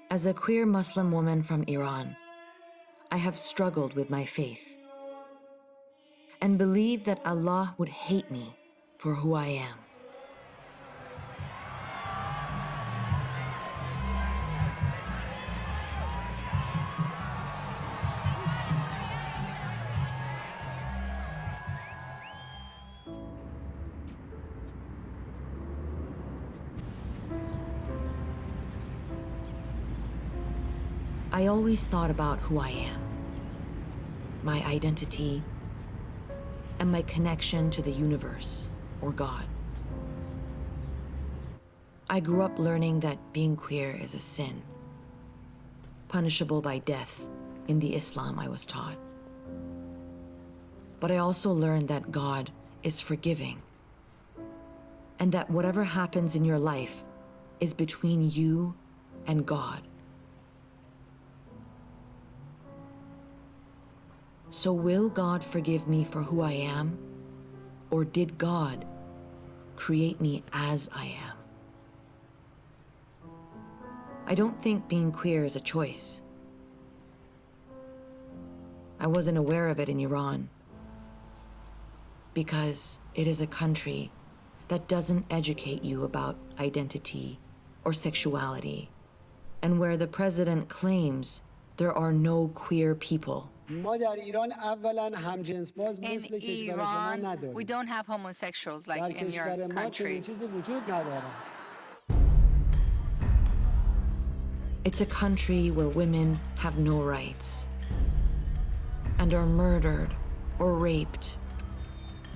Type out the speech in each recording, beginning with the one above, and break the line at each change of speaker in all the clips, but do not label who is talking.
As a queer Muslim woman from Iran, I have struggled with my faith and believe that Allah would hate me for who I am. I always thought about who I am, my identity, and my connection to the universe or God. I grew up learning that being queer is a sin, punishable by death in the Islam I was taught. But I also learned that God is forgiving, and that whatever happens in your life is between you and God. So will God forgive me for who I am, or did God create me as I am? I don't think being queer is a choice. I wasn't aware of it in Iran because it is a country that doesn't educate you about identity or sexuality, and where the president claims there are no queer people.
In Iran, we don't have homosexuals like in your country.
It's a country where women have no rights and are murdered or raped,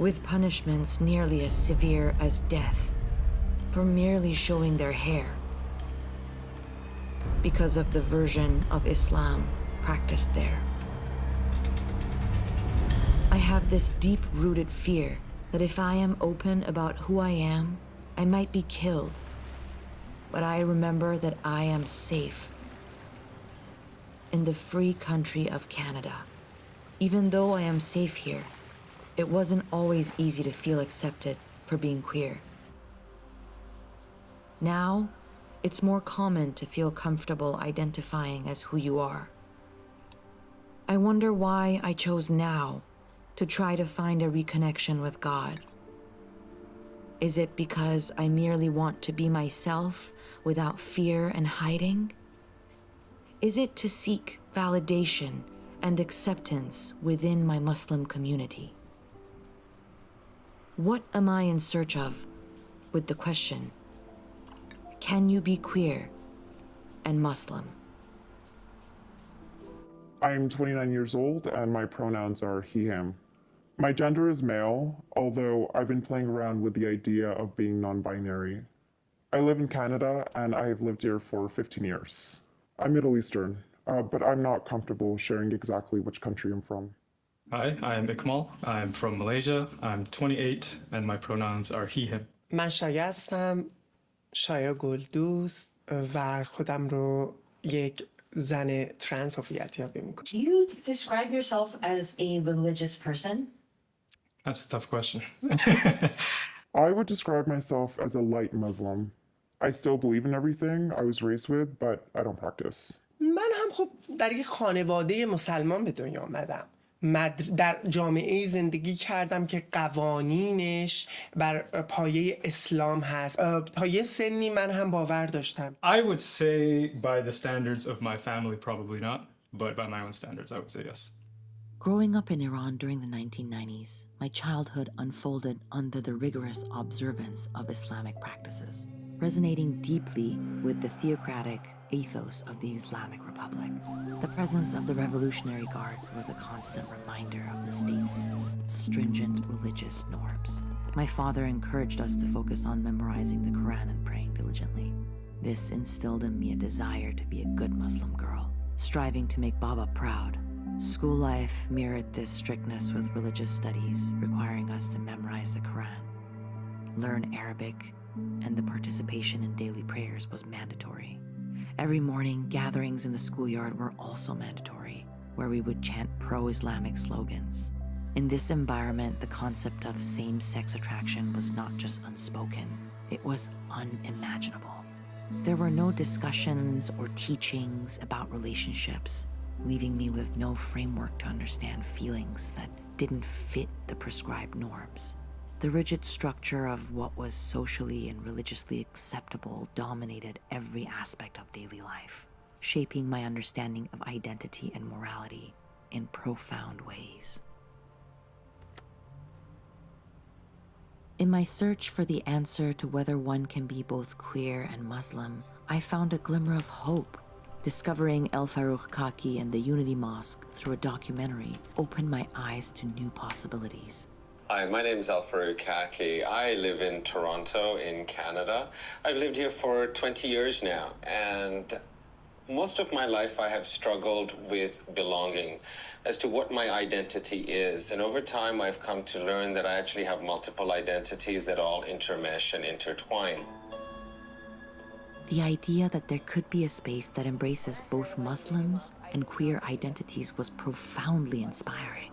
with punishments nearly as severe as death for merely showing their hair because of the version of Islam practiced there. I have this deep-rooted fear that if I am open about who I am, I might be killed. But I remember that I am safe in the free country of Canada. Even though I am safe here, it wasn't always easy to feel accepted for being queer. Now, it's more common to feel comfortable identifying as who you are. I wonder why I chose now to try to find a reconnection with God. Is it because I merely want to be myself without fear and hiding? Is it to seek validation and acceptance within my Muslim community? What am I in search of with the question, can you be queer and Muslim?
I am 29 years old and my pronouns are he, him. My gender is male, although I've been playing around with the idea of being non-binary. I live in Canada and I have lived here for 15 years. I'm Middle Eastern, but I'm not comfortable sharing exactly which country I'm from.
Hi, I'm Ikmal. I'm from Malaysia. I'm 28 and my pronouns are he, him.
من شایع هستم، شایع گلدوست و خودم رو یک زن ترنس هویت یابی میکنم.
Do you describe yourself as a religious person?
That's a tough question.
I would describe myself as a light Muslim. I still believe in everything I was raised with, but I don't practice.
من هم خب در یک خانواده مسلمان به دنیا آمدم. در جامعه زندگی کردم که قوانینش بر پایه اسلام هست. تا یه سنی من هم باور داشتم.
I would say by the standards of my family, probably not, but by my own standards, I would say yes.
Growing up in Iran during the 1990s, my childhood unfolded under the rigorous observance of Islamic practices, resonating deeply with the theocratic ethos of the Islamic Republic. The presence of the Revolutionary Guards was a constant reminder of the state's stringent religious norms. My father encouraged us to focus on memorizing the Quran and praying diligently. This instilled in me a desire to be a good Muslim girl, striving to make Baba proud. School life mirrored this strictness with religious studies, requiring us to memorize the Quran, learn Arabic, and the participation in daily prayers was mandatory. Every morning, gatherings in the schoolyard were also mandatory, where we would chant pro-Islamic slogans. In this environment, the concept of same-sex attraction was not just unspoken, it was unimaginable. There were no discussions or teachings about relationships, leaving me with no framework to understand feelings that didn't fit the prescribed norms. The rigid structure of what was socially and religiously acceptable dominated every aspect of daily life, shaping my understanding of identity and morality in profound ways. In my search for the answer to whether one can be both queer and Muslim, I found a glimmer of hope. Discovering El Farouk Kaki and the Unity Mosque through a documentary opened my eyes to new possibilities.
Hi, my name is Farouk Kaki. I live in Toronto in Canada. I've lived here for 20 years now, and most of my life I have struggled with belonging as to what my identity is. And over time I've come to learn that I actually have multiple identities that all intermesh and intertwine.
The idea that there could be a space that embraces both Muslims and queer identities was profoundly inspiring.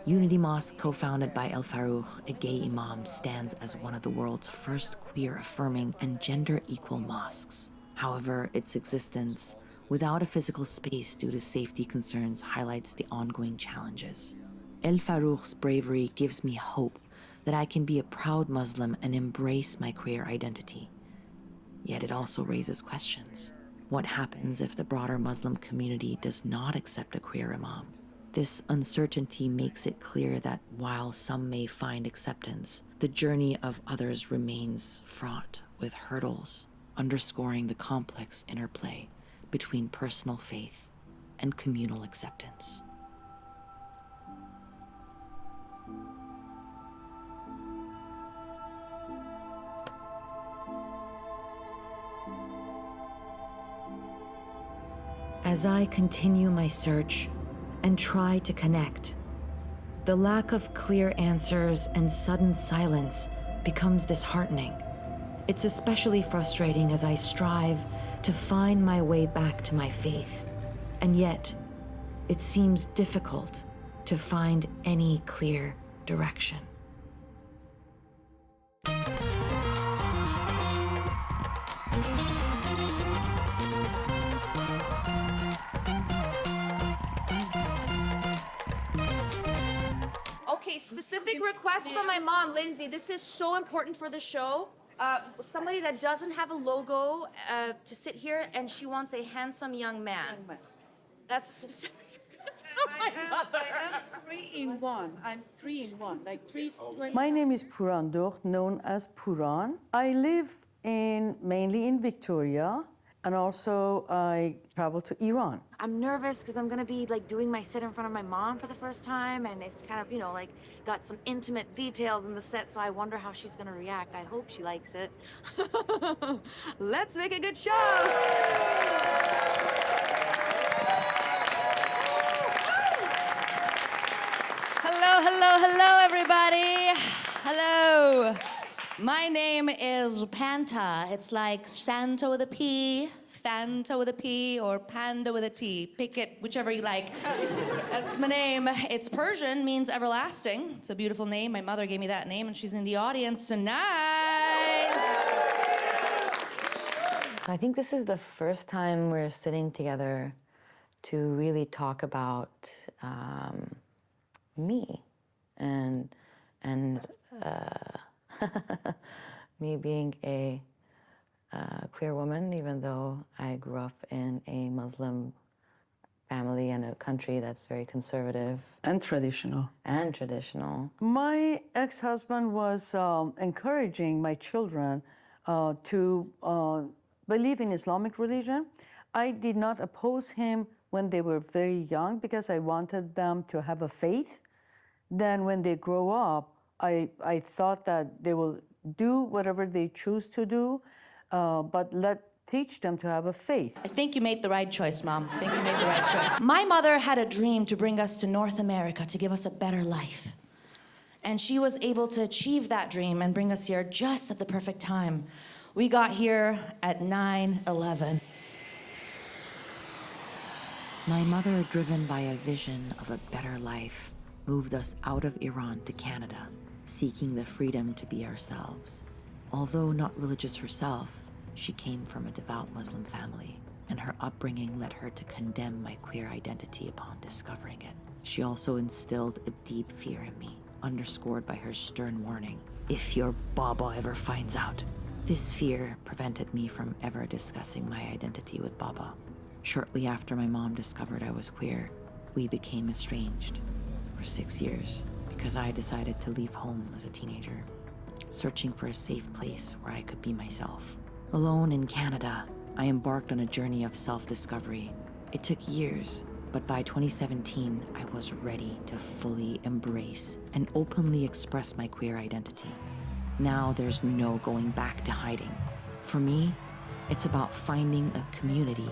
Unity Mosque, co-founded by El Farouk, a gay imam, stands as one of the world's first queer-affirming and gender-equal mosques. However, its existence, without a physical space due to safety concerns, highlights the ongoing challenges. El Farouk's bravery gives me hope that I can be a proud Muslim and embrace my queer identity. Yet it also raises questions. What happens if the broader Muslim community does not accept a queer imam? This uncertainty makes it clear that while some may find acceptance, the journey of others remains fraught with hurdles, underscoring the complex interplay between personal faith and communal acceptance. As I continue my search and try to connect, the lack of clear answers and sudden silence becomes disheartening. It's especially frustrating as I strive to find my way back to my faith, and yet it seems difficult to find any clear direction.
Okay, specific request from my mom, Lindsay. This is so important for the show. Somebody that doesn't have a logo to sit here, and she wants a handsome young man. That's a specific request from my mother.
I am 3-in-1. I'm 3-in-1, like 3.
My name is Puran Dokht, known as Puran. I live mainly in Victoria, and also I travel to Iran.
I'm nervous because I'm gonna be like doing my set in front of my mom for the first time, and it's kind of, you know, like got some intimate details in the set, so I wonder how she's gonna react. I hope she likes it. Let's make a good show!
Hello, everybody. Hello. My name is Panta. It's like Santa with a P, Fanta with a P, or Panda with a T. Pick it, whichever you like. That's my name. It's Persian, means everlasting. It's a beautiful name. My mother gave me that name, and she's in the audience tonight.
I think this is the first time we're sitting together to really talk about me, and me being a queer woman, even though I grew up in a Muslim family in a country that's very conservative.
And traditional.
And traditional.
My ex-husband was encouraging my children to believe in Islamic religion. I did not oppose him when they were very young because I wanted them to have a faith. Then when they grow up, I thought that they will do whatever they choose to do, but teach them to have a faith.
I think you made the right choice, Mom. I think you made the right choice. My mother had a dream to bring us to North America, to give us a better life. And she was able to achieve that dream and bring us here just at the perfect time. We got here at 9/11.
My mother, driven by a vision of a better life, moved us out of Iran to Canada, seeking the freedom to be ourselves. Although not religious herself, she came from a devout Muslim family, and her upbringing led her to condemn my queer identity upon discovering it. She also instilled a deep fear in me, underscored by her stern warning, "If your Baba ever finds out." This fear prevented me from ever discussing my identity with Baba. Shortly after my mom discovered I was queer, we became estranged for 6 years because I decided to leave home as a teenager, searching for a safe place where I could be myself. Alone in Canada, I embarked on a journey of self-discovery. It took years, but by 2017, I was ready to fully embrace and openly express my queer identity. Now there's no going back to hiding. For me, it's about finding a community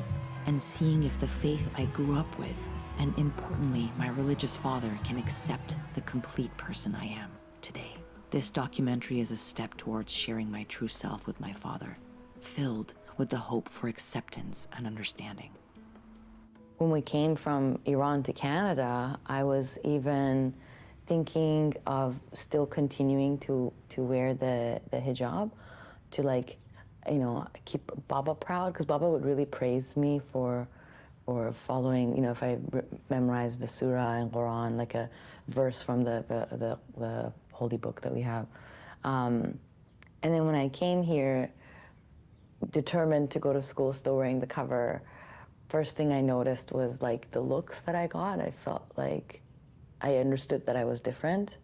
and seeing if the faith I grew up with, and importantly, my religious father, can accept the complete person I am today. This documentary is a step towards sharing my true self with my father, filled with the hope for acceptance and understanding.
When we came from Iran to Canada, I was even thinking of still continuing to wear the hijab, to keep Baba proud, because Baba would really praise me for following, if I memorized the surah and Quran, like a verse from the holy book that we have. And then when I came here, determined to go to school still wearing the cover, first thing I noticed was the looks that I got. I felt like I understood that I was different.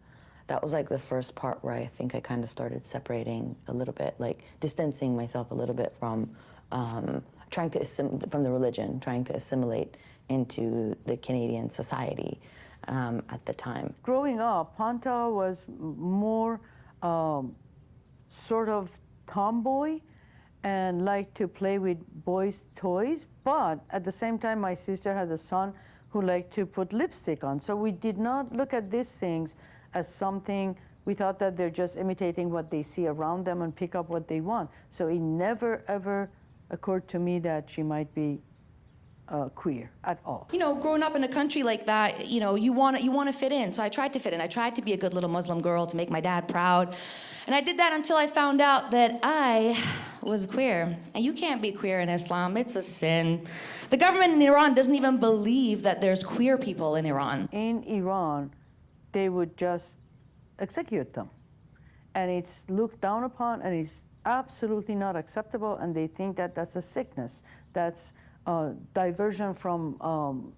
That was the first part where I think I kind of started separating a little bit, distancing myself a little bit from from the religion, trying to assimilate into the Canadian society at the time.
Growing up, Panta was more sort of tomboy and liked to play with boys' toys, but at the same time, my sister had a son who liked to put lipstick on. So we did not look at these things as something, we thought that they're just imitating what they see around them and pick up what they want. So it never, ever occurred to me that she might be queer at all.
Growing up in a country like that, you want to fit in. So I tried to fit in. I tried to be a good little Muslim girl to make my dad proud. And I did that until I found out that I was queer. And you can't be queer in Islam. It's a sin. The government in Iran doesn't even believe that there's queer people in Iran.
In Iran, they would just execute them. And it's looked down upon, and it's absolutely not acceptable, and they think that that's a sickness. That's diversion from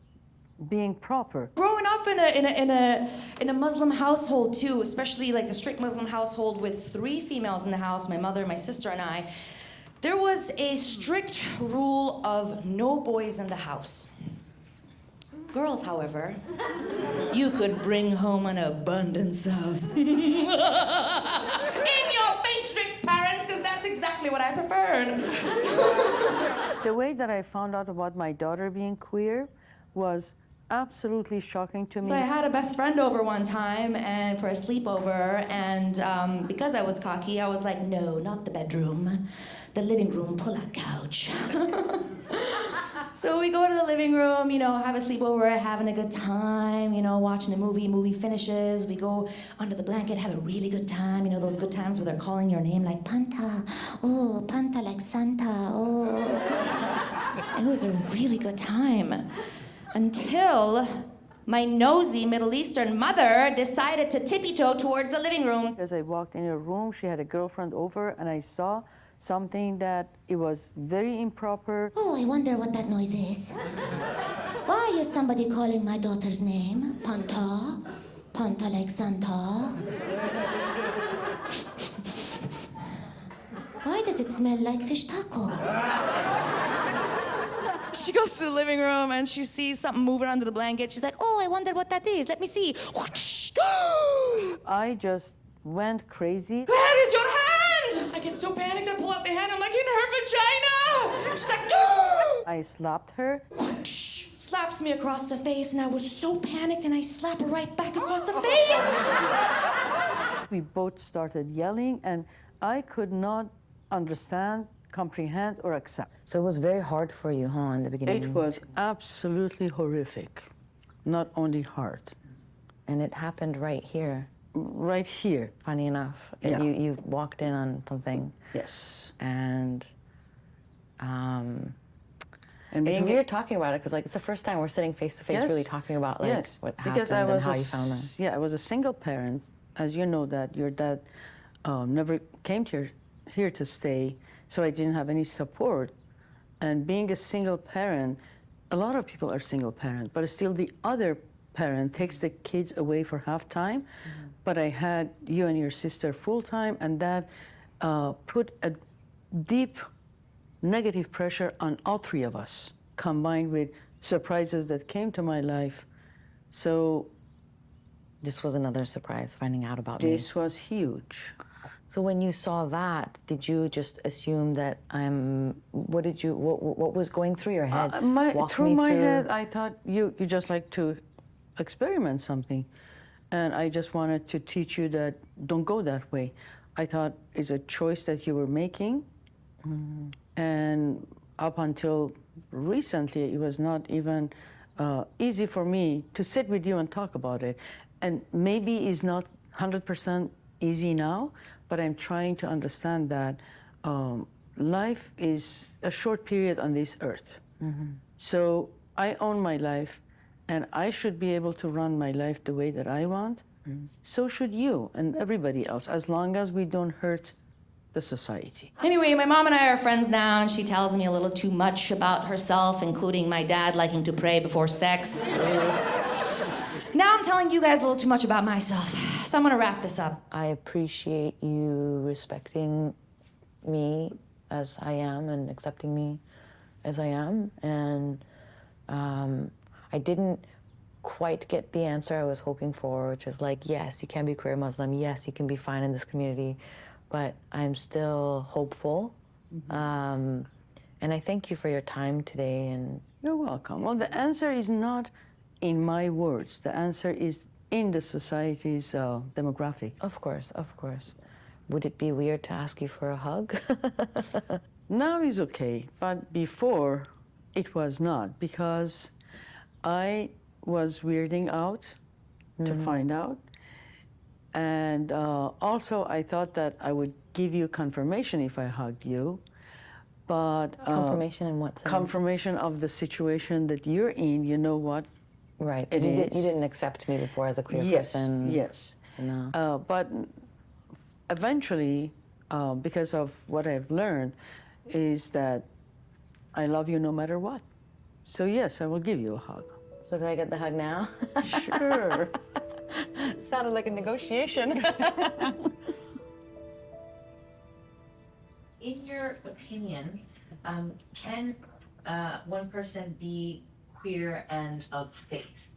being proper.
Growing up in a Muslim household too, especially a strict Muslim household with 3 females in the house, my mother, my sister, and I, there was a strict rule of no boys in the house. Girls, however, you could bring home an abundance of. In your face, strict parents, because that's exactly what I preferred.
The way that I found out about my daughter being queer was absolutely shocking to me.
So I had a best friend over one time and for a sleepover, and because I was cocky, I was like, no, not the bedroom, the living room pull-out couch. So we go to the living room, have a sleepover, having a good time, watching a movie finishes, we go under the blanket, have a really good time, those good times where they're calling your name like Panta, oh, Panta like Santa, oh. It was a really good time until my nosy Middle Eastern mother decided to tippy-toe towards the living room.
As I walked in her room, she had a girlfriend over, and I saw something that it was very improper.
Oh, I wonder what that noise is. Why is somebody calling my daughter's name? Panta? Panta like Santa? Why does it smell like fish tacos? She goes to the living room and she sees something moving under the blanket. She's like, oh, I wonder what that is. Let me see.
I just went crazy.
Where is your hand? I get so panicked, I pull out the hand. I'm like, in her vagina. She's like,
I slapped her.
Slaps me across the face, and I was so panicked, and I slap her right back across the face.
We both started yelling, and I could not understand, comprehend, or accept.
So it was very hard for you, huh, in the beginning?
It was absolutely horrific, not only hard.
And it happened right here.
Right here.
Funny enough.
Yeah.
You walked in on something.
Yes.
And it's weird talking about it, because like it's the first time we're sitting face to face really talking about like what happened and how you found them.
Yeah, I was a single parent. As you know that your dad never came here to stay, so I didn't have any support. And being a single parent, a lot of people are single parents, but still the other parent takes the kids away for half time. Mm-hmm. But I had you and your sister full time, and that put a deep negative pressure on all three of us, combined with surprises that came to my life. So
this was another surprise, finding out about me.
This was huge.
So when you saw that, did you just assume that what was going through your head?
Through my head, I thought you just like to experiment something. And I just wanted to teach you that don't go that way. I thought it's a choice that you were making. Mm-hmm. And up until recently, it was not even easy for me to sit with you and talk about it. And maybe it's not 100% easy now, but I'm trying to understand that life is a short period on this earth. Mm-hmm. So I own my life, and I should be able to run my life the way that I want. Mm-hmm. So should you and everybody else, as long as we don't hurt the society.
Anyway, my mom and I are friends now, and she tells me a little too much about herself, including my dad liking to pray before sex. Now I'm telling you guys a little too much about myself, so I'm gonna wrap this up.
I appreciate you respecting me as I am and accepting me as I am, and I didn't quite get the answer I was hoping for, which is like, yes, you can be queer Muslim, yes, you can be fine in this community, but I'm still hopeful. Mm-hmm. And I thank you for your time today. And
you're welcome. Well, the answer is not in my words. The answer is in the society's demographic.
Of course, of course. Would it be weird to ask you for a hug?
Now is okay, but before it was not, because I was weirding out to find out. And also, I thought that I would give you confirmation if I hugged you, but...
confirmation in what sense?
Confirmation of the situation that you're in, you know what?
Right, because you didn't accept me before as a queer person.
Yes,
no.
But eventually, because of what I've learned, is that I love you no matter what. So yes, I will give you a hug.
So do I get the hug now?
Sure.
Sounded like a negotiation.
In your opinion, can one person be queer and of faith?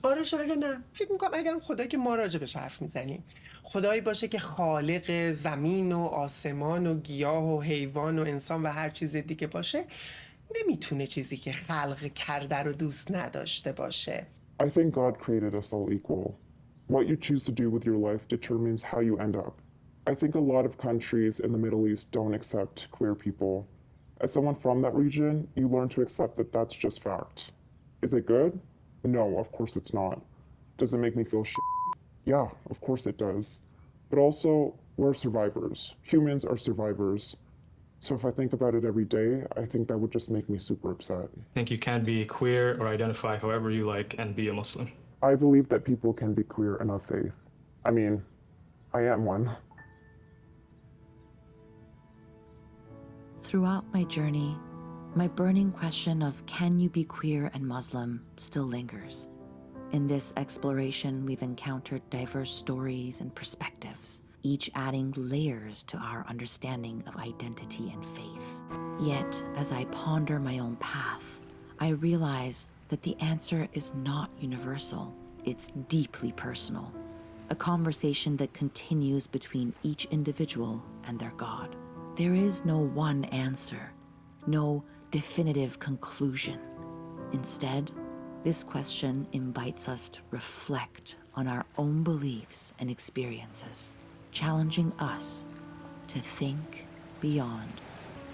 آره چرا که نه؟ فکر میکنم اگر خدایی که ما راجبش حرف میزنیم خدایی باشه که خالق زمین و آسمان و گیاه و حیوان و انسان و هر چیز دیگه باشه نمیتونه چیزی که خلق کرده رو دوست نداشته باشه.
I think God created us all equal. What you choose to do with your life determines how you end up. I think a lot of countries in the Middle East don't accept queer people. As someone from that region, you learn to accept that that's just fact. Is it good? No, of course it's not. Does it make me feel shit? Yeah, of course it does. But also, we're survivors. Humans are survivors. So if I think about it every day, I think that would just make me super upset.
I think you can be queer or identify however you like and be a Muslim.
I believe that people can be queer and of faith. I mean, I am one.
Throughout my journey, my burning question of can you be queer and Muslim still lingers. In this exploration, we've encountered diverse stories and perspectives, each adding layers to our understanding of identity and faith. Yet, as I ponder my own path, I realize that the answer is not universal. It's deeply personal, a conversation that continues between each individual and their God. There is no one answer, no definitive conclusion. Instead, this question invites us to reflect on our own beliefs and experiences, challenging us to think beyond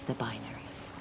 the binaries.